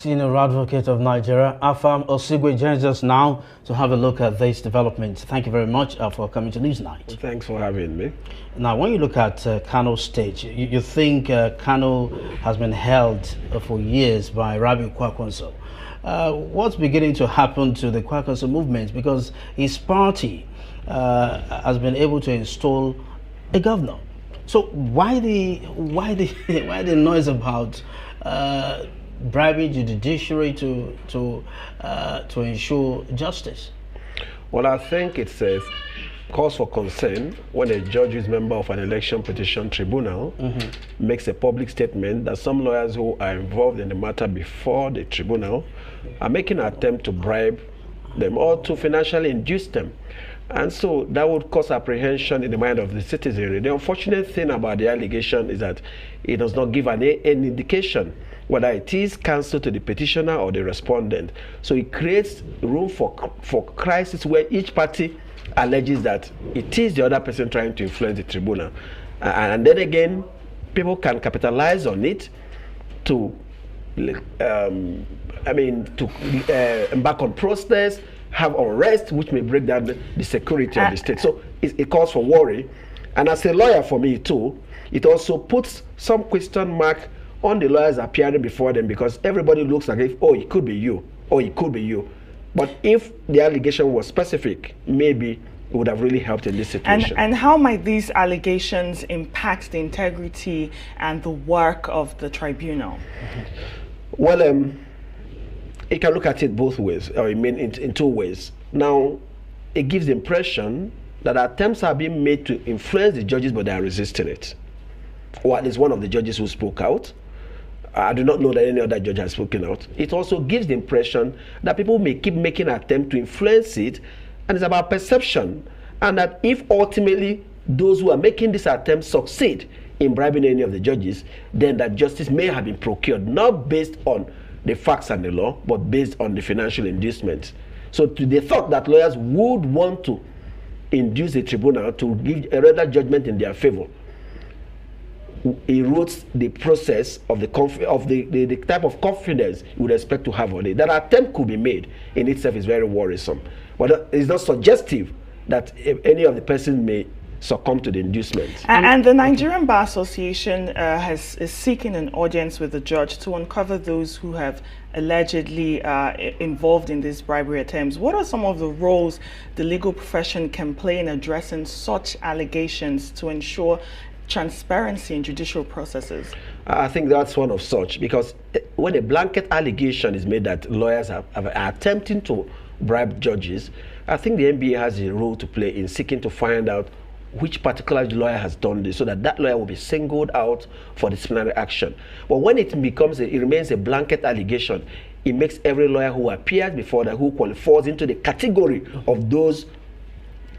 Senior Advocate of Nigeria, Afam Osigwe, joins us now to have a look at this development. Thank you very much for coming to Newsnight. Well, thanks for having me. Now, when you look at Kano State, you think Kano has been held for years by Rabiu Kwankwaso. What's beginning to happen to the Kwankwaso movement? Because his party has been able to install a governor. So why the noise about bribing the judiciary to ensure justice? Well, I think it's a cause for concern when a judge is member of an election petition tribunal makes a public statement that some lawyers who are involved in the matter before the tribunal are making an attempt to bribe them or to financially induce them. And so that would cause apprehension in the mind of the citizenry. The unfortunate thing about the allegation is that it does not give any indication whether it is counsel to the petitioner or the respondent. So it creates room for crisis where each party alleges that it is the other person trying to influence the tribunal. And then again, people can capitalize on it to embark on protests, have unrest, which may break down the security of the state. So it calls for worry. And as a lawyer for me too, it also puts some question mark on the lawyers appearing before them, because everybody looks like if, oh, it could be you, or it could be you. But if the allegation was specific, maybe it would have really helped in this situation. And how might these allegations impact the integrity and the work of the tribunal? Well, you can look at it both ways, or I mean in two ways. Now, it gives the impression that attempts are being made to influence the judges, but they are resisting it. Or at least one of the judges who spoke out. I do not know that any other judge has spoken out. It also gives the impression that people may keep making an attempt to influence it, and it's about perception. And that if ultimately those who are making this attempt succeed in bribing any of the judges, then that justice may have been procured, not based on the facts and the law, but based on the financial inducement. So they thought that lawyers would want to induce the tribunal to give a rather judgment in their favor. Erodes the process of the type of confidence you would expect to have on it. That attempt could be made in itself is very worrisome. But it's not suggestive that any of the person may succumb to the inducement. And the Nigerian Bar Association is seeking an audience with the judge to uncover those who have allegedly involved in these bribery attempts. What are some of the roles the legal profession can play in addressing such allegations to ensure transparency in judicial processes? I think that's one of such, because when a blanket allegation is made that lawyers are attempting to bribe judges, I think the NBA has a role to play in seeking to find out which particular lawyer has done this, so that that lawyer will be singled out for disciplinary action. But when it remains a blanket allegation, it makes every lawyer who appears before that, who qualifies into the category of those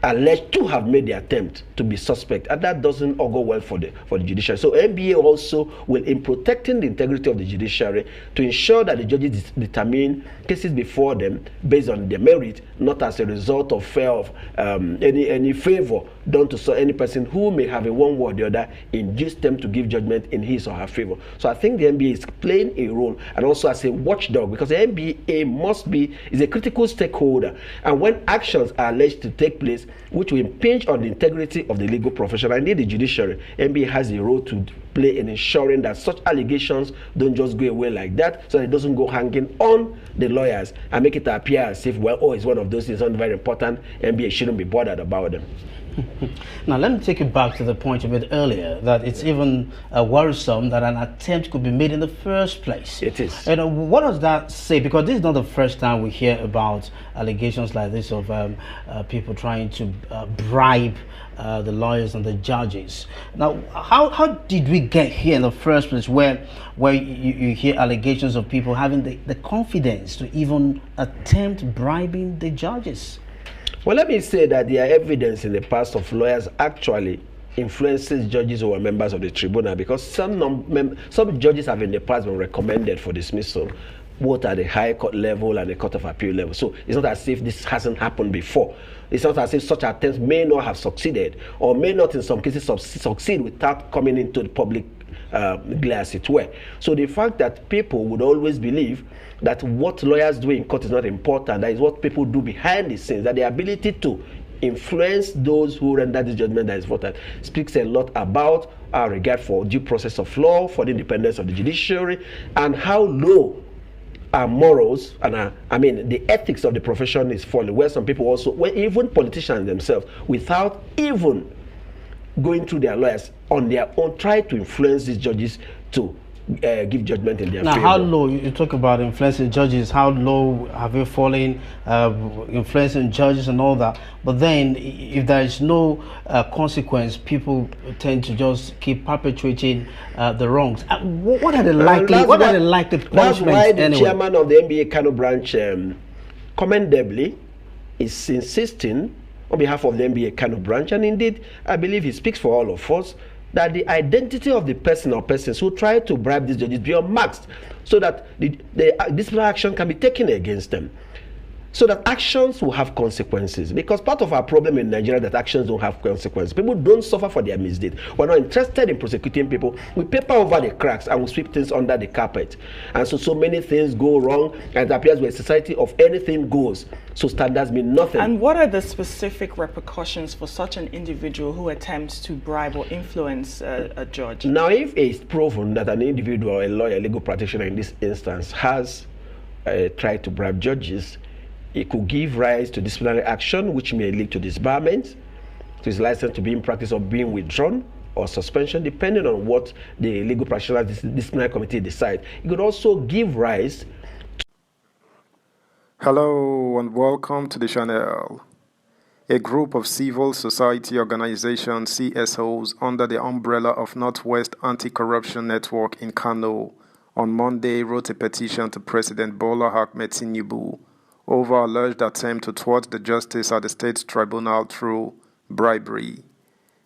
alleged to have made the attempt, to be suspect, and that doesn't augur well for the judiciary. So NBA also will, in protecting the integrity of the judiciary, to ensure that the judges determine cases before them based on their merit, not as a result of fear of any favor done to any person who may have a one way or the other induce them to give judgment in his or her favor. So I think the NBA is playing a role, and also as a watchdog, because the NBA is a critical stakeholder, and when actions are alleged to take place which will impinge on the integrity of the legal profession, and indeed the judiciary, NBA has a role to play in ensuring that such allegations don't just go away like that, so that it doesn't go hanging on the lawyers and make it appear as if, well, oh, it's one of those things, not very important, NBA shouldn't be bothered about them. Now, let me take you back to the point you made earlier, that it's even worrisome that an attempt could be made in the first place. It is. And what does that say? Because this is not the first time we hear about allegations like this of people trying to bribe the lawyers and the judges. Now, how did we get here in the first place, where you hear allegations of people having the confidence to even attempt bribing the judges? Well, let me say that there are evidence in the past of lawyers actually influencing judges who are members of the tribunal, because some judges have in the past been recommended for dismissal, both at the high court level and the court of appeal level. So it's not as if this hasn't happened before. It's not as if such attempts may not have succeeded, or may not in some cases succeed without coming into the public glare, as it were. So the fact that people would always believe that what lawyers do in court is not important, that is what people do behind the scenes, that the ability to influence those who render this judgment that is important, speaks a lot about our regard for due process of law, for the independence of the judiciary, and how low our morals and the ethics of the profession is falling, where some people also, even politicians themselves, without even going through their lawyers on their own, try to influence these judges to give judgment in their favor. Now, how low, you talk about influencing judges, how low have you fallen, influencing judges and all that, but then if there is no consequence, people tend to just keep perpetuating the wrongs. What are the likely punishments? That's why the anyway? chairman of the NBA Kano branch commendably is insisting on behalf of the NBA Kano branch, and indeed I believe he speaks for all of us, that the identity of the person or persons who try to bribe these judges be unmasked, so that the disciplinary action can be taken against them, so that actions will have consequences. Because part of our problem in Nigeria is that actions don't have consequences. People don't suffer for their misdeeds. We're not interested in prosecuting people. We paper over the cracks and we sweep things under the carpet. And so many things go wrong, and it appears we're a society of anything goes. So standards mean nothing. And what are the specific repercussions for such an individual who attempts to bribe or influence a judge? Now, if it's proven that an individual, a lawyer, a legal practitioner in this instance, has tried to bribe judges, it could give rise to disciplinary action, which may lead to disbarment, to his license to be in practice, or being withdrawn, or suspension, depending on what the legal practitioner disciplinary committee decides. It could also give rise. Hello and welcome to the channel. A group of civil society organizations, CSOs, under the umbrella of Northwest Anti-Corruption Network in Kano, on Monday wrote a petition to President Bola Ahmed Tinubu over alleged attempt to thwart the justice at the state tribunal through bribery.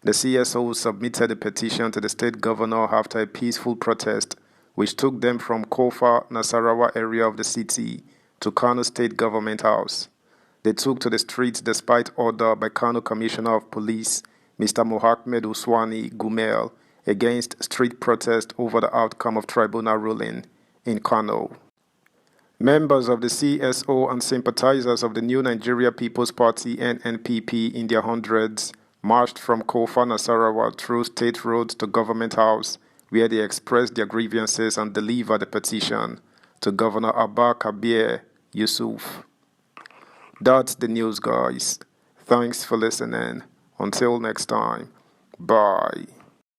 The CSO submitted a petition to the state governor after a peaceful protest, which took them from Kofa, Nasarawa area of the city to Kano State Government House. They took to the streets despite order by Kano Commissioner of Police, Mr. Mohammed Uswani Gumel, against street protest over the outcome of tribunal ruling in Kano. Members of the CSO and sympathizers of the New Nigeria People's Party (NNPP) in their hundreds marched from Kofa, Nasarawa through state roads to Government House, where they expressed their grievances and delivered a petition to Governor Abba Kabir Yusuf. That's the news, guys. Thanks for listening. Until next time, bye.